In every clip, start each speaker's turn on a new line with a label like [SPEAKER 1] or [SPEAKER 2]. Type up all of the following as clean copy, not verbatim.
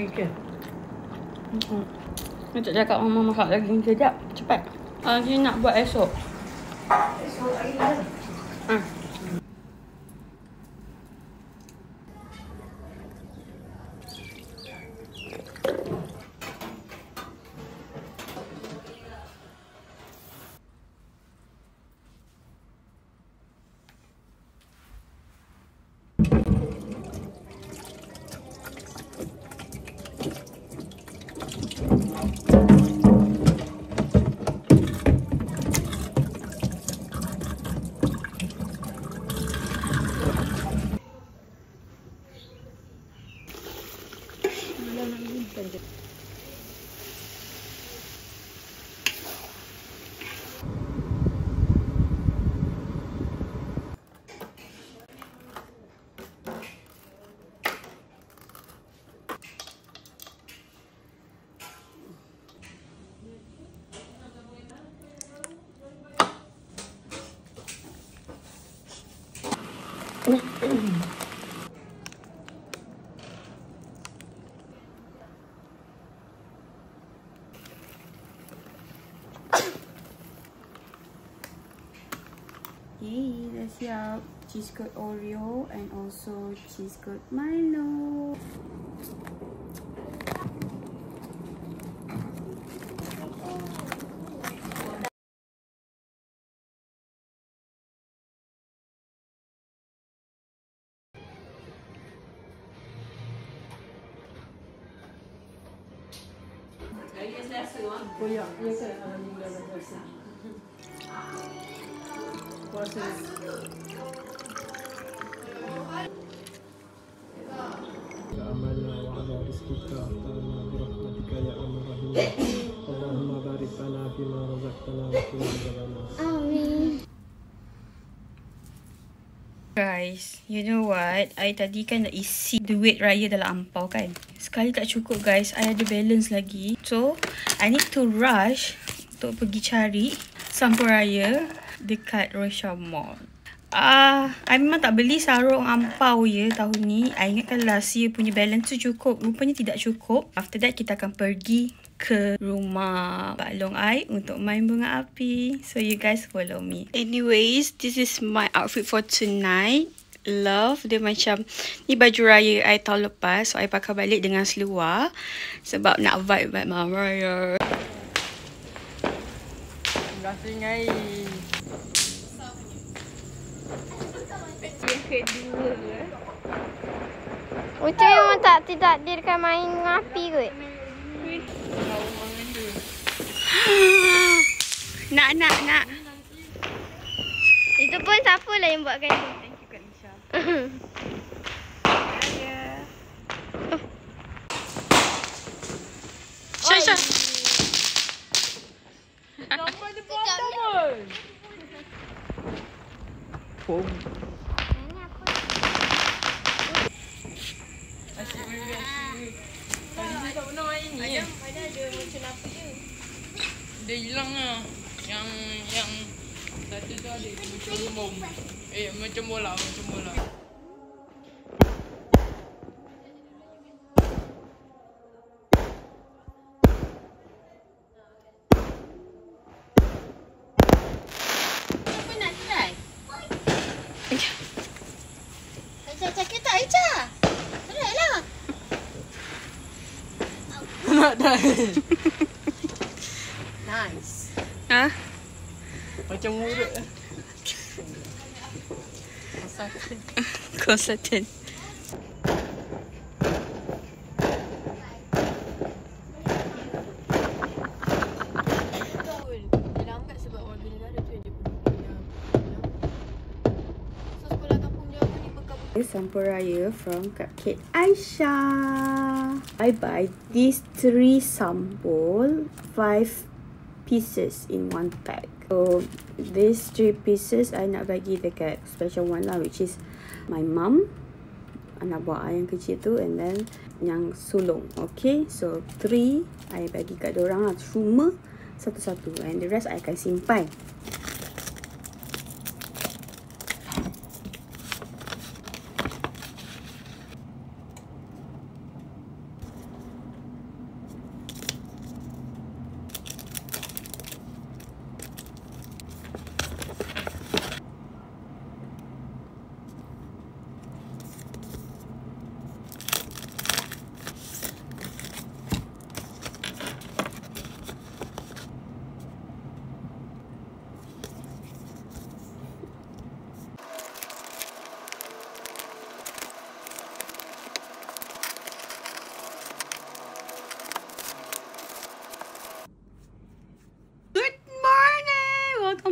[SPEAKER 1] Okay. Nak cakap mama masak daging kejap. Cepat. Lagi nak buat esok.
[SPEAKER 2] Esok hari ni.
[SPEAKER 1] Okay, dah siap cheese curd Oreo and also cheese curd Milo.
[SPEAKER 2] Oh ya, ya kan. Alhamdulillah puasa. Puasa.
[SPEAKER 3] عملنا وعلى رزقك أفطرنا برحمتك يا أرحم الراحمين اللهم بارك لنا فيما رزقتنا وقنا عذاب النار
[SPEAKER 4] Amin.
[SPEAKER 1] Guys, you know what? I tadi kan dah isi duit raya dalam ampau kan. Sekali tak cukup guys. I ada balance lagi. So, I need to rush untuk pergi cari sampul raya dekat Royal Mall. I memang tak beli sarung ampau ya tahun ni. I ingatkan last year punya balance tu cukup. Rupanya tidak cukup. After that, kita akan pergi ke rumah Pak Long I untuk main bunga api. So, you guys follow me. Anyways, this is my outfit for tonight. Love. Dia macam, ni baju raya I tahun lepas. So, I pakai balik dengan seluar. Sebab nak vibe malam raya. Terima kasih, guys. Yang kedua
[SPEAKER 4] Ucu memang tidak dirkan main api kot.
[SPEAKER 1] Nak.
[SPEAKER 4] Itu pun siapa lah yang buatkan tu.
[SPEAKER 1] Thank you Kak Nisha. Syah.
[SPEAKER 4] Gambar dia potong pun.
[SPEAKER 1] Asyik weh. Kali ni tak pernah main ni.
[SPEAKER 4] Ada macam apa je.
[SPEAKER 1] Dia hilang lah. Yang satu tu ada macam bom. Macam bola.
[SPEAKER 4] Apa nak try? Aicha, cakap tak Aicha? Try lah.
[SPEAKER 1] Nak dah.
[SPEAKER 2] Nice.
[SPEAKER 1] Ha?
[SPEAKER 2] Macam murut.
[SPEAKER 1] Konsultan.
[SPEAKER 4] Lambat sebab warga negara tu yang dia punya. So sekolah kampung Jawa ni berkabut.
[SPEAKER 1] Sampul raya from Cupcake Aisyah. I buy these 3 sampul 5 pieces in one pack. So these 3 pieces I nak bagi dekat special one lah, which is my mum, anak buah I yang kecil tu, and then yang sulung. Okay, so 3 I bagi kat dorang lah, cuma satu-satu, and the rest I akan simpan.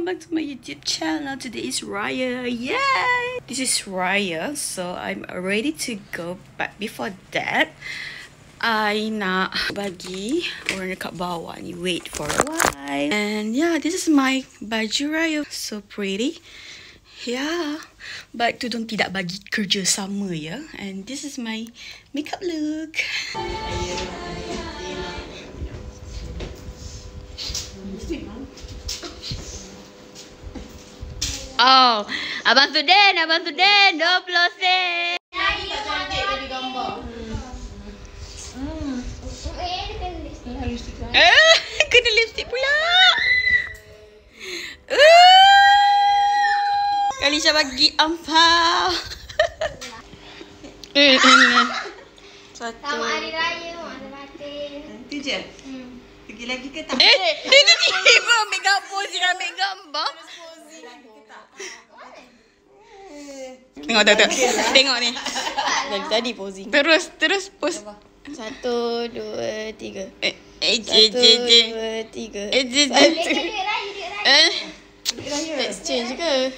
[SPEAKER 1] back to my YouTube channel. Today is Raya. Yay! This is Raya, so I'm ready to go. But before that, I nak bagi orang dekat bawah ni wait for a while. And yeah, this is my baju Raya. So pretty. Yeah, but tudung tidak bagi kerja sama ya. And this is my makeup look. Oh, Abang Suden, 20 sen. Kena lipstick pula. Kalisha bagi ampau. Satu.
[SPEAKER 4] Selamat Hari Raya, Mak Batin.
[SPEAKER 5] Itu je? Pergi lagi ke tak?
[SPEAKER 1] Dia tiba ambil gambar, dia ambil gambar. Tengok tak? Tengok ni.
[SPEAKER 6] Dari tadi posing.
[SPEAKER 1] Terus pose.
[SPEAKER 6] 1, 2, 3. 1, 2, 3.
[SPEAKER 4] Duit Raya.
[SPEAKER 6] Exchange ke?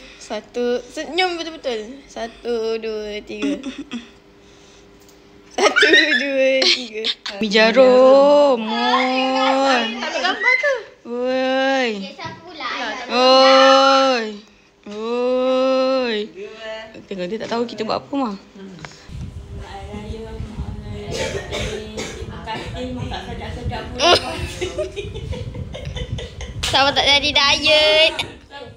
[SPEAKER 6] Senyum betul-betul. 1, 2, 3. 1, 2, 3.
[SPEAKER 1] Mi jarum.
[SPEAKER 6] Tak gambar ke?
[SPEAKER 1] Oi.
[SPEAKER 4] Siapa pula?
[SPEAKER 1] Oi. Oi. Tengok dia tak tahu kita buat apa mah.
[SPEAKER 6] Sama tak jadi diet.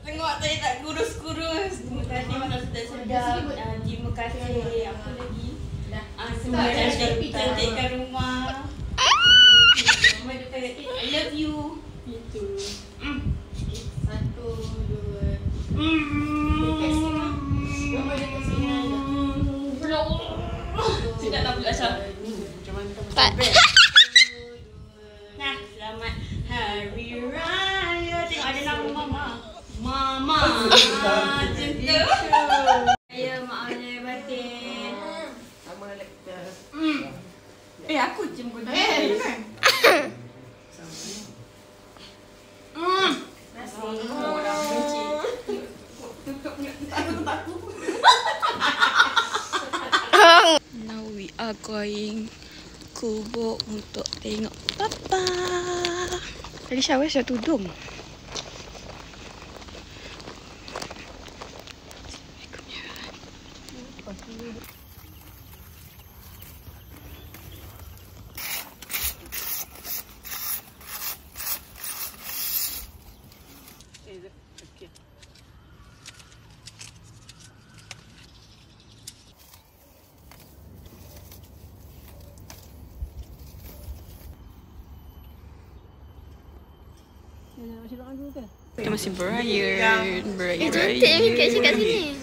[SPEAKER 1] Tengok saya tak kurus-kurus. Terima kasih masak sedap-sedap. Terima kasih. Apa lagi? Semua cantikkan rumah. I love you. Itu. 1, 2. Tidak tak pula Syah. Nah, selamat Hari Raya. Tengok ada nama Mama. Mama. Macam tu. Saya Mak Raya Batin.
[SPEAKER 5] Sama lekta.
[SPEAKER 1] Aku jemput dia kan? Orang benci. Now we are going Kubuk untuk tengok Papa. Tadi Syawal sudah tudung. Kita masih beraya.
[SPEAKER 6] Cantik make up kat sini.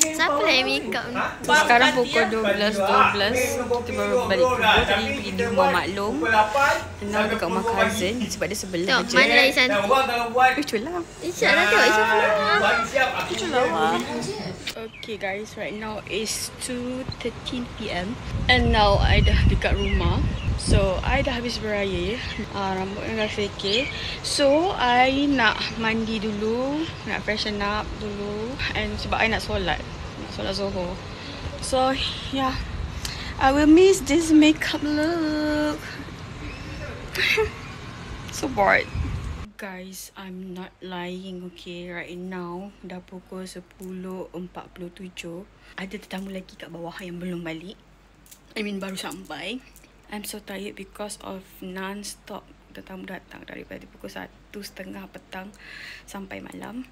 [SPEAKER 6] Siapa lah yang make up ni?
[SPEAKER 1] Sekarang pukul 12.12. Kita baru balik kubur. Tadi pergi di rumah maklum. Dan now dekat rumah cousin. Sebab dia sebelah
[SPEAKER 6] Tengok
[SPEAKER 1] je.
[SPEAKER 6] mana lagi cantik.
[SPEAKER 1] Lucu lah.
[SPEAKER 6] Isyak lah tengok Isyak keluar.
[SPEAKER 1] Lucu lah. Okay guys, right now is 2:13 PM. And now I dah dekat rumah. So, I dah habis beraya. Rambut dah fikir. So, I nak mandi dulu. Nak freshen up dulu. And sebab I nak solat. Nak solat Zuhur. So, yeah. I will miss this makeup look. So bored. Guys, I'm not lying, okay. Right now, dah pukul 10.47. Ada tetamu lagi kat bawah yang belum balik. I mean, baru sampai. I'm so tired because of non-stop tetamu datang daripada pukul 1:30 petang sampai malam.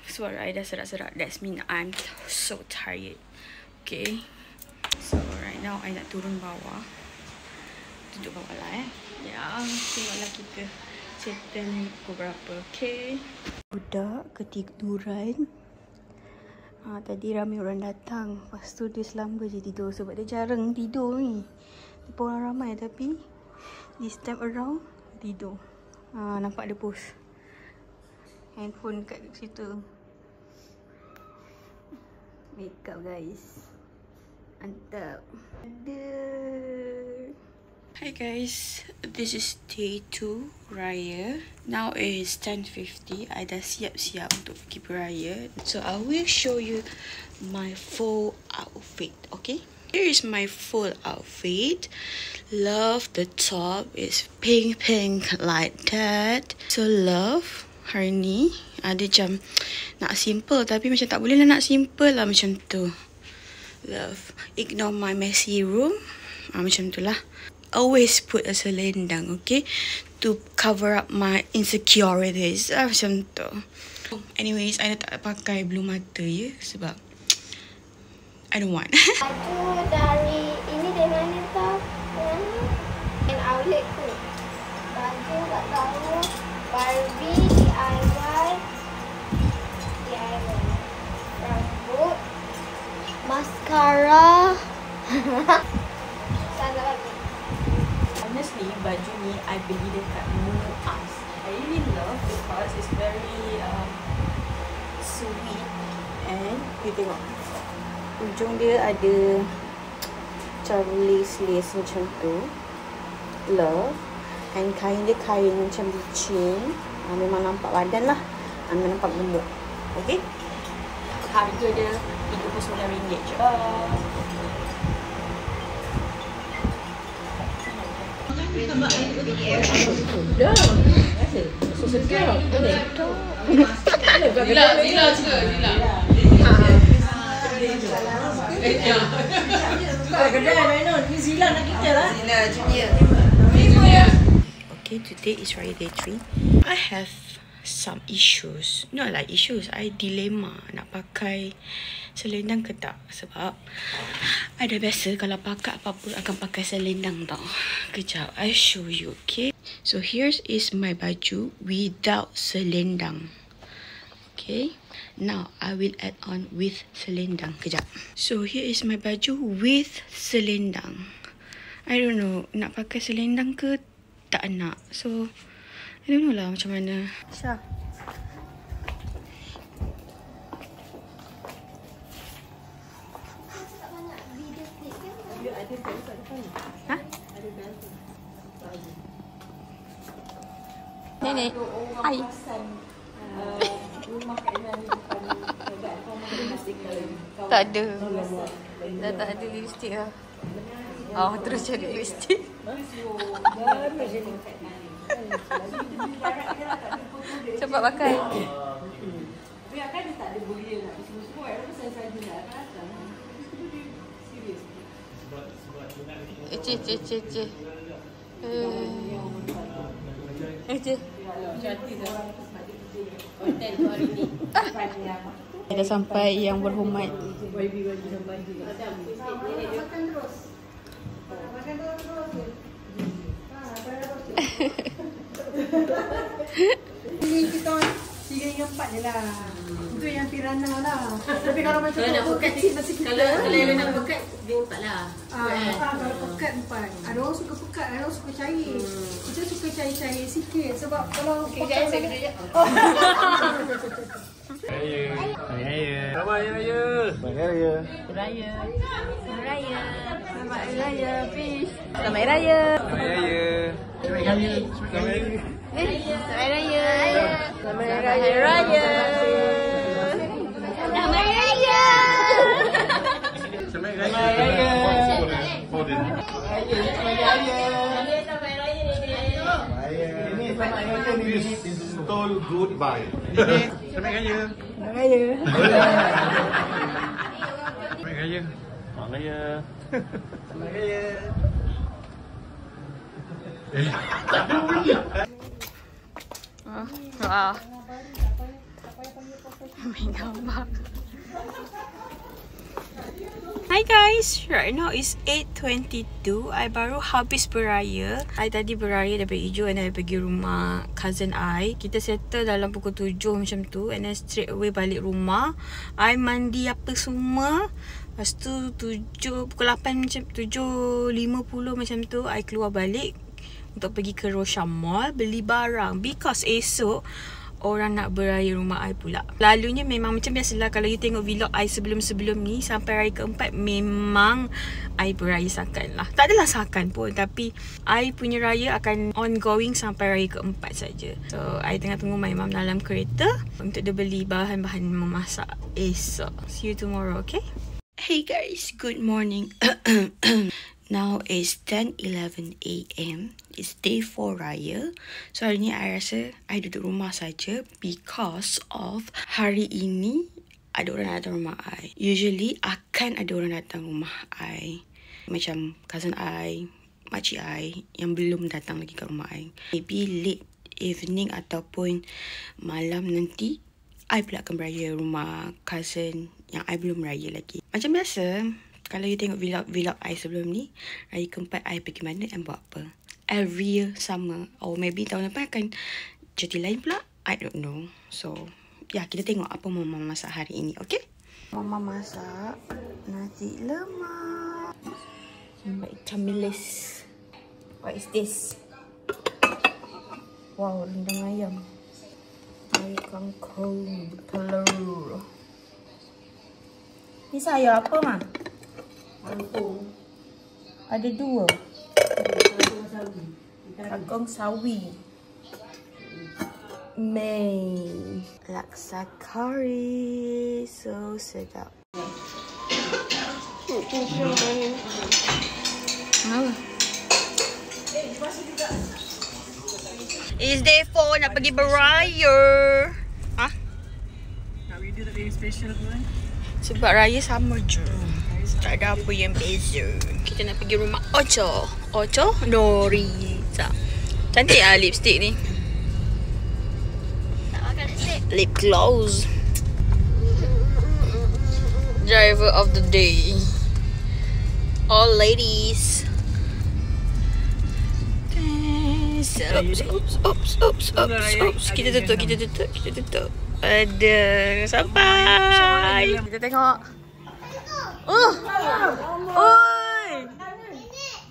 [SPEAKER 1] Suara I dah serak-serak. That's mean I'm so tired. Okay. So, right now, I nak turun bawah. Duduk bawah lah Ya, tengoklah kita settle pukul berapa. Okay. Budak ketiduran. Tadi ramai orang datang. Lepas tu dia selamba je tidur. Sebab dia jarang tidur ni. Dia orang ramai tapi this time around tidur. Nampak dia post handphone kat situ. Makeup guys. Mantap. Ada. Hi guys, this is day 2 Raya. Now it is 10:50. I dah siap-siap untuk pergi beraya. So I will show you my full outfit, okay? Here is my full outfit. Love the top. It's pink like that. So love hari ni ada macam nak simple tapi macam tak boleh lah nak simple lah macam tu. Love. Ignore my messy room. Macam tu lah. Always put a selendang, okay? To cover up my insecurities. Macam tu. Anyways, I tak pakai blue mata ya. Sebab I don't want.
[SPEAKER 6] Baju dari ini dari mana tau? Dari outlet tu. Baju tak tahu. Barbie DIY. Rambut. Mascara. Sana lagi.
[SPEAKER 2] Honestly, baju ni I beli dekat Muaz. I really love because it's very sweet and you tengok ujung dia ada macam lace macam tu. Love. And kain dia kain macam licin. Memang nampak badan lah. Memang nampak gemuk. Okay? Harga dia RM39 je.
[SPEAKER 1] Okay, today is Raya Day 3. I have some issues. Not like issues, I dilema nak pakai selendang ke tak. Sebab I dah biasa kalau pakai apa-apa akan pakai selendang tau. Kejap, I show you, okay? So here is my baju without selendang. Okay, now I will add on with selendang. Kejap. So here is my baju with selendang. I don't know nak pakai selendang ke tak nak. So I don't know lah macam mana. Syah. Ha? Nenek. Hai. Tak ada. Dah tak ada lipstick lah. Oh, terus cari lipstick. Cepat pakai. Ece. Dah sampai yang berhormat.
[SPEAKER 5] Ini kita 3 dengan 4 je lah. Itu yang Pirana lah. Tapi kalau macam tu kecil macam kita.
[SPEAKER 2] Kalau yang nak pekat, dia 4 lah.
[SPEAKER 5] Kalau pekat 4. Ada orang suka pekat, ada orang suka cair. Kita suka cair-cair sikit. Sebab kalau pekat sangat.
[SPEAKER 3] Selamat Raya. Selamat Raya.
[SPEAKER 2] Selamat Raya, fish. Selamat Raya.
[SPEAKER 3] Selamat Raya. Selamat Raya.
[SPEAKER 6] Selamat Raya.
[SPEAKER 2] Selamat Raya.
[SPEAKER 6] Selamat Raya.
[SPEAKER 3] Selamat Raya.
[SPEAKER 7] Stole goodbye.
[SPEAKER 3] Selamat Raya.
[SPEAKER 2] Selamat Raya.
[SPEAKER 3] Selamat Raya. Selamat Raya. Selamat Raya.
[SPEAKER 1] Wah. Main gambar. Hi guys, right now is 8:22. I baru habis beraya. I tadi beraya daripada hijau and I pergi rumah cousin I. Kita settle dalam pukul 7 macam tu and then straight away balik rumah. I mandi apa semua. Lepas tu pukul 8 macam 7.50 macam tu I keluar balik untuk pergi ke Rosham Mall beli barang because esok orang nak beraya rumah I pula. Lalunya memang macam biasalah, kalau you tengok vlog I sebelum-sebelum ni, sampai raya keempat memang I beraya sakan lah. Tak adalah sakan pun, tapi I punya raya akan ongoing sampai raya keempat saja. So I tengah tunggu my mum dalam kereta untuk dia beli bahan-bahan memasak esok. See you tomorrow, okay? Hey guys, good morning. Now is 10:11 AM. It's day 4 raya. So hari ni I rasa I duduk rumah saja because of hari ini ada orang datang rumah I. Usually akan ada orang datang rumah I, macam cousin I, makcik I yang belum datang lagi kat rumah I. Maybe late evening ataupun malam nanti I pula akan beraya rumah cousin yang I belum raya lagi. Macam biasa, kalau you tengok vlog I sebelum ni, raya keempat I pergi mana and buat apa. Every year sama. Or maybe tahun depan akan cuti lain pula. I don't know. So, ya, kita tengok apa mama masak hari ini, okay? Mama masak nasi lemak sama ikan bilis. What is this? Wow, rendang ayam. Air kangkung, telur. Ni saya apa, Ma? Kangkung. Ada 2. Kangkung sawi. Mei. Laksa kari. So sedap. It's day 4, nak pergi beraya. Ha?
[SPEAKER 3] Nak video tak ada special pun.
[SPEAKER 1] Sebab raya sama je. Tak ada apa yang beza. Kita nak pergi rumah Ocho. Ocho Norita. Cantik lah lipstick ni.
[SPEAKER 6] Tak makan lipstick.
[SPEAKER 1] Lip gloss. Driver of the day. All ladies. Oops. Kita tutup. Ada. Sampai. Kita tengok. Oh. Oi.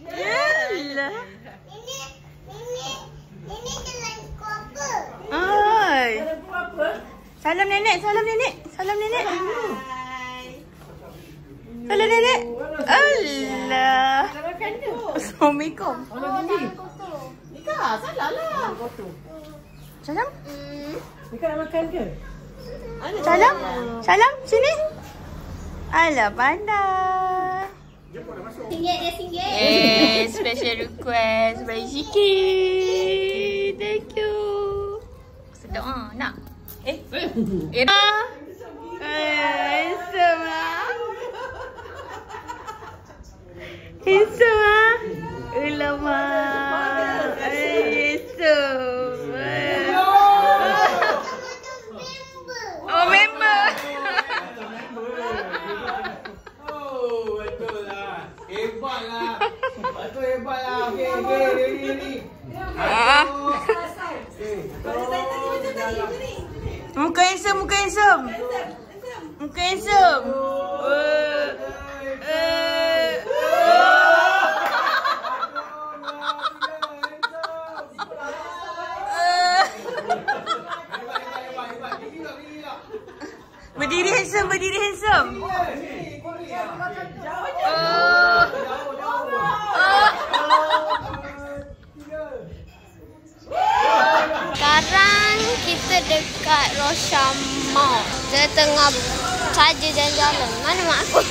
[SPEAKER 1] Yalah. Nenek jalan ke apa? Oi. Salam nenek. Hai. Salam nenek. Allah. Assalamualaikum.
[SPEAKER 5] Nika, salah lah.
[SPEAKER 1] Salam.
[SPEAKER 5] Nika nak makan ke?
[SPEAKER 1] Salam. Sini. Alah, pandai.
[SPEAKER 6] RM1.
[SPEAKER 1] Special request by Ziki. Thank you. Sedap ah, nak. Handsome ah. Ulamak. Handsome. Oh, member.
[SPEAKER 3] Hebatlah. Okey. Ni.
[SPEAKER 1] Muka handsome. Berdiri handsome.
[SPEAKER 6] Sekarang kita dekat Rosyam Mall. Kita tengah saja jalan-jalan. Mana mak aku?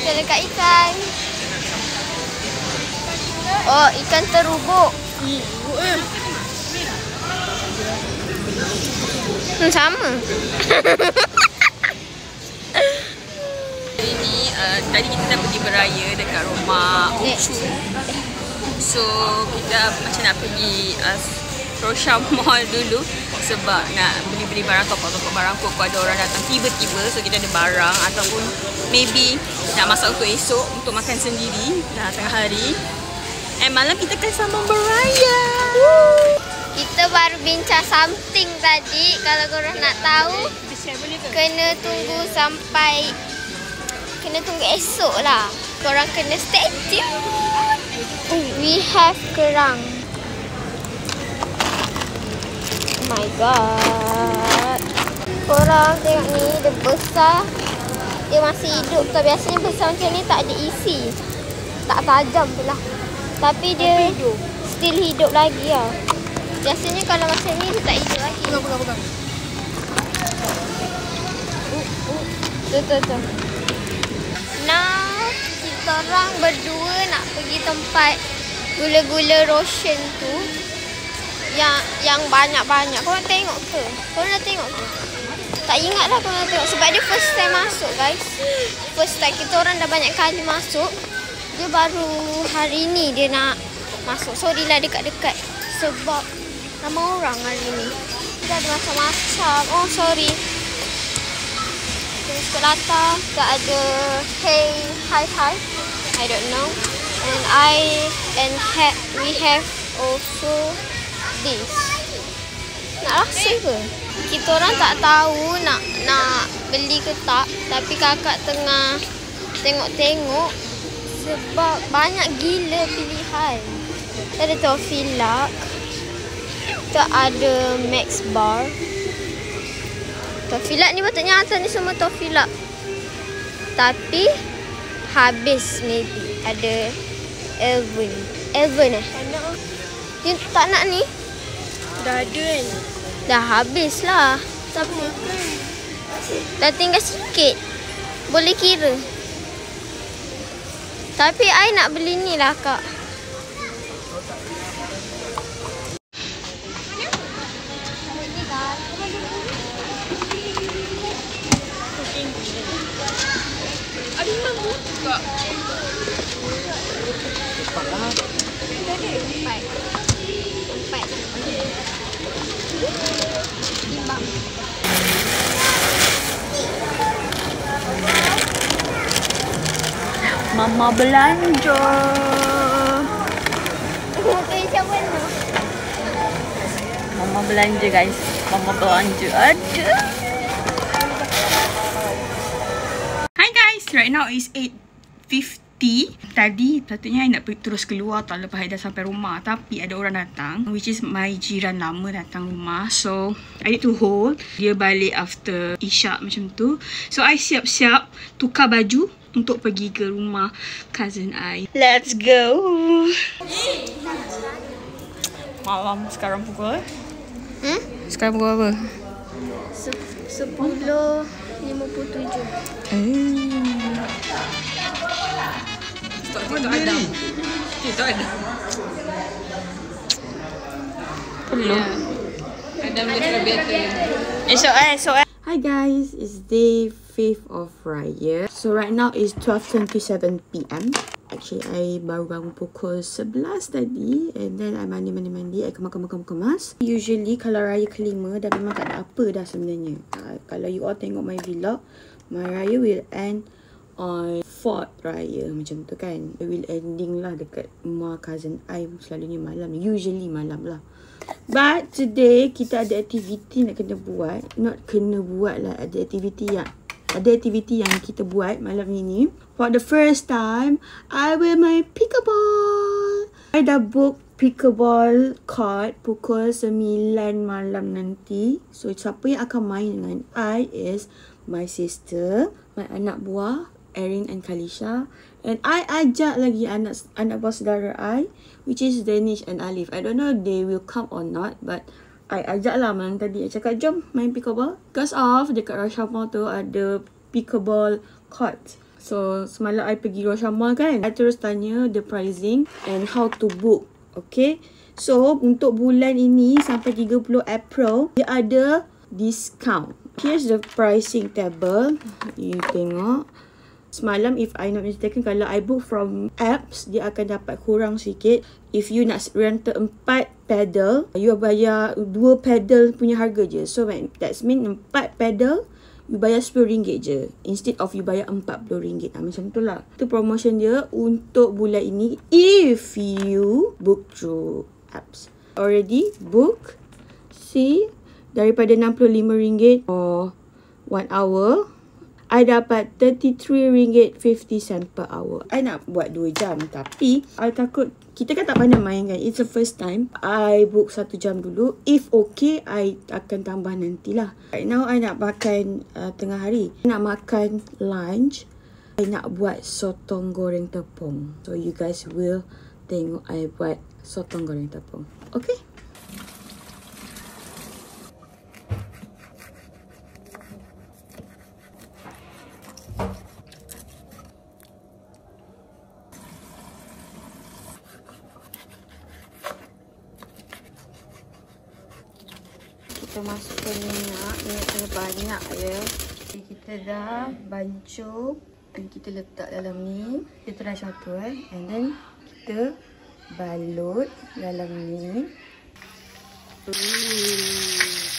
[SPEAKER 6] Kita dekat ikan. Oh, ikan terubuk. Sama.
[SPEAKER 1] Hari ni, tadi kita dah pergi beraya dekat rumah Ucu. So, kita macam nak pergi Rosyam Mall dulu sebab nak beli-beli barang, topok-topok barang kot. Kalau ada orang datang tiba-tiba, so kita ada barang ataupun maybe nak masak untuk esok untuk makan sendiri dah tengah hari. Malam kita akan sambung beraya.
[SPEAKER 6] Kita baru bincang something tadi. Kalau korang nak tahu, kena tunggu esok lah. Korang kena stay tune. We have kerang. my god. Korang tengok ni, dia besar. Dia masih hidup tau. Biasanya besar macam ni tak ada isi. Tak tajam pula. Tapi dia still hidup lagi lah. Biasanya kalau macam ni dia tak hidup lagi. Pegang. Tuh. Now, kita orang berdua nak pergi tempat gula-gula Roshan tu. Yang banyak-banyak. Korang tengok ke? Korang dah tengok ke? Tak ingat lah korang dah tengok. Sebab dia first time masuk guys. First time. Kita orang dah banyak kali masuk. Dia baru hari ni dia nak masuk. Sorry lah dekat-dekat. Sebab ramai orang hari ni. Dia ada macam-macam. Oh sorry. Terus ke latar. Kita ada hey, hi. I don't know. And we have also this. Nak rasa ke? Kita orang tak tahu nak beli ke tak. Tapi kakak tengah tengok-tengok. Sebab banyak gila pilihan. Kita ada toffee luck. Kita ada Max Bar. Toffee luck ni patutnya atas ni semua toffee luck. Tapi habis maybe. Ada Elven You tak nak ni?
[SPEAKER 5] Dah ada kan?
[SPEAKER 6] Dah habis lah. Tapi dah tinggal sikit. Boleh kira. Tapi I nak beli ni lah kak.
[SPEAKER 1] Mama belanja. Mama belanja guys. Mama belanja ada. Hi guys, right now is 8:50. Tadi patutnya I nak terus keluar tau lepas I dah sampai rumah. Tapi ada orang datang, which is my jiran lama datang rumah. So, I need to hold. Dia balik after Isyak macam tu. So, I siap-siap tukar baju untuk pergi ke rumah cousin I. Let's go! Malam sekarang pukul? Sekarang pukul apa?
[SPEAKER 6] 10:57.
[SPEAKER 1] Itu ada. Belum. Ada lebih better. Esok. Hi guys, it's day 5th of Raya. So right now is 12:27 PM. Actually, I baru bangun pukul 11 tadi. And then I mandi. I kemas. Usually kalau Raya kelima dah memang tak ada apa dah sebenarnya. Kalau you all tengok my vlog, my Raya will end on 4th Raya macam tu kan. I will ending lah dekat rumah cousin I. Selalunya malam. Usually malam lah. But today kita ada aktiviti nak kena buat. Not kena buat lah. Ada aktiviti yang kita buat malam ini. For the first time, I will main pickleball. I dah book pickleball court pukul 9 malam nanti. So siapa yang akan main dengan I is my sister, my anak buah Erin and Kalisha. And I ajak lagi anak buah saudara I, which is Danish and Alif. I don't know they will come or not, but I ajak lah malam tadi. I cakap jom main pickleball. Because of dekat Roshamah tu ada pickleball court. So semalam I pergi Roshamah kan, I terus tanya the pricing and how to book. Okay, so untuk bulan ini sampai 30 April dia ada discount. Here's the pricing table. You tengok. Semalam if I not mistaken, kalau I book from apps, dia akan dapat kurang sikit. If you nak rent 4 pedal, you bayar 2 pedal punya harga je. So that's mean 4 pedal, you bayar RM10 je. Instead of you bayar RM40. Macam tu lah. Itu promotion dia untuk bulan ini. If you book through apps. Already book. See, daripada RM65 for 1 hour, I dapat RM33.50 per hour. I nak buat 2 jam. Tapi I takut
[SPEAKER 2] Kita kan tak pandai main kan. It's the first time. I book 1 jam dulu. If okay, I akan tambah nantilah. Right now, I nak makan tengah hari. Nak makan lunch. I nak buat sotong goreng tepung. So, you guys will tengok I buat sotong goreng tepung. Okay? Kita masukkan minyak kena banyak ya. Kita dah bancuh dan kita letak dalam ni. Kita try satu and then kita balut dalam ni.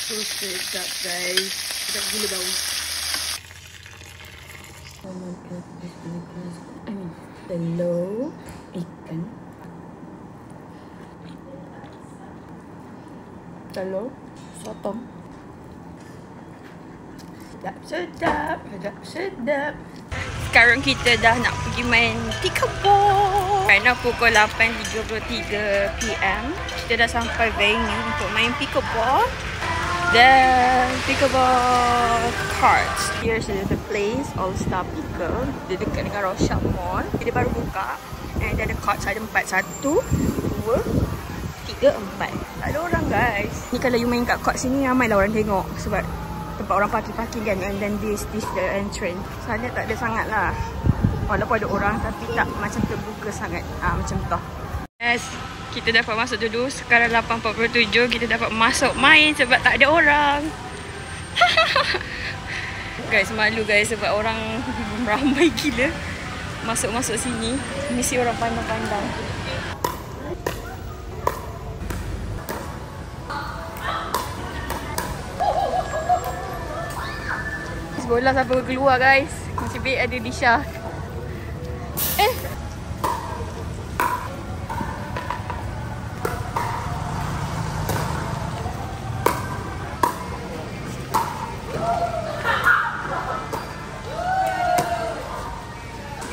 [SPEAKER 2] So sedap guys. Sedap gila bau. Telur ikan. Telur sotong. Sedap. Sekarang kita dah nak pergi main pickleball. Right now pukul 8.33 PM. Kita dah sampai venue untuk main pickleball. Dan pickleball cards. Here's the place, All Star Pickle. Dia dekat dengan Rochelle Mall. Dia baru buka. And ada cards, ada 4. 1, 2, 3, 4. Tak ada orang guys. Ni kalau you main kat court sini, ramailah orang tengok. Sebab tempat orang parking kan. And then this the entrance. Sana tak ada sangat lah. Walaupun ada orang tapi tak macam terbuka sangat. Macam tu. Yes, kita dapat masuk dulu. Sekarang 8.47. Kita dapat masuk main sebab tak ada orang. Guys, malu guys sebab orang ramai gila. Masuk-masuk sini. Mesti orang pandang-pandang. Bola siapa keluar guys. Nasib baik ada Disha.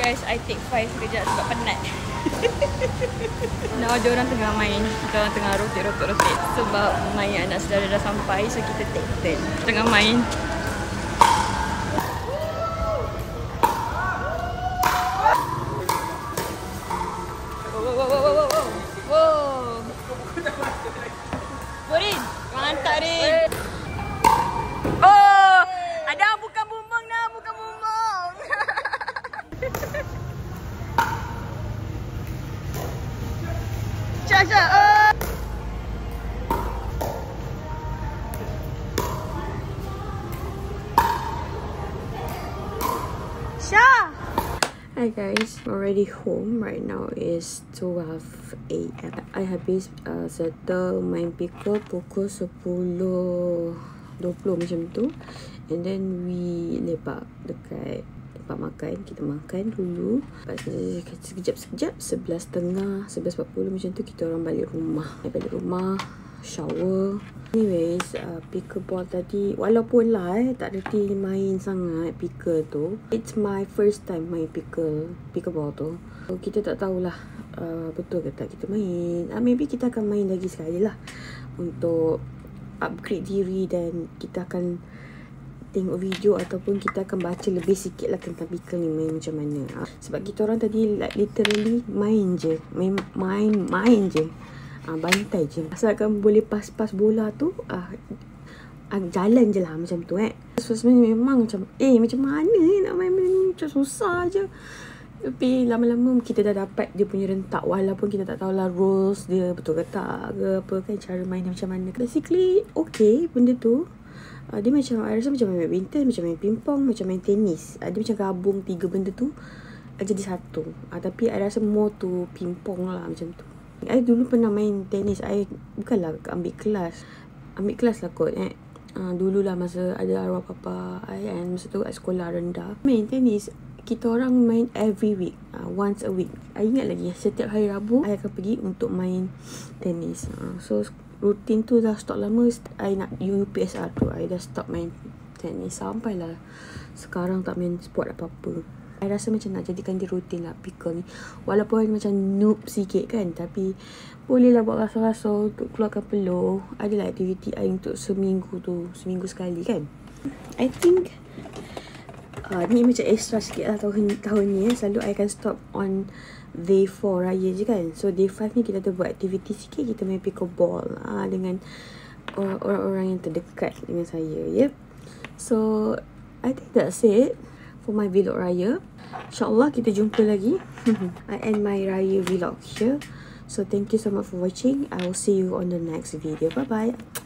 [SPEAKER 2] Guys, I take 5 sekejap sebab penat. Now ada orang tengah main. Kita orang tengah rotate sebab main anak saudara dah sampai. So kita take turn tengah main. Borin, mantap Rin. Oh, ada bukan bumbung dah, bukan bumbung. Caca. Syah. Hi guys, I'm already home. Right now is 12 AM. I habis settle main pickle pukul 10.20 macam tu. And then we lepak dekat tempat makan. Kita makan dulu. Sekejap 11.30, 11.40 macam tu kita orang balik rumah. Shower. Anyways, pickleball tadi walaupun lah tak reti main sangat pickle tu. It's my first time main pickleball tu. So, kita tak tahulah betul ke tak kita main. Maybe kita akan main lagi sekali lah untuk upgrade diri dan kita akan tengok video ataupun kita akan baca lebih sikit lah tentang pickle ni main macam mana. Sebab kita orang tadi like literally main je. Main je. Bantai je. Asalkan boleh pas-pas bola tu jalan je lah macam tu sebenarnya memang macam macam mana nak main ni, macam susah je. Tapi lama-lama kita dah dapat dia punya rentak. Walaupun kita tak tahulah rules dia betul ke tak ke apa kan, cara main dia macam mana. Basically okay benda tu. Dia macam I rasa macam main badminton, macam main pingpong, macam main tenis. Dia macam gabung 3 benda tu jadi satu. Tapi I rasa more tu pingpong lah macam tu. I dulu pernah main tenis. I bukanlah ambil kelas lah kot dulu lah masa ada arwah papa I kan. Masa tu kat sekolah rendah main tenis. Kita orang main every week, once a week. I ingat lagi setiap hari Rabu I akan pergi untuk main tenis. So rutin tu dah stop lama. I nak UPSR tu I dah stop main tenis. Sampailah sekarang tak main sport apa-apa. I rasa macam nak jadikan dia rutin lah pickle ni. Walaupun macam noob sikit kan, tapi bolehlah buat rasa-rasa untuk keluarkan peluh. Adalah aktiviti I untuk seminggu sekali kan. I think ni macam extra sikit lah tahun ni. Selalu I akan stop on day 4 raya je kan. So day 5 ni kita tu buat aktiviti sikit. Kita main pickleball dengan orang-orang yang terdekat dengan saya. Yep. So I think that's it for my vlog raya. InsyaAllah kita jumpa lagi. I end my raya vlog here. So thank you so much for watching. I will see you on the next video. Bye bye.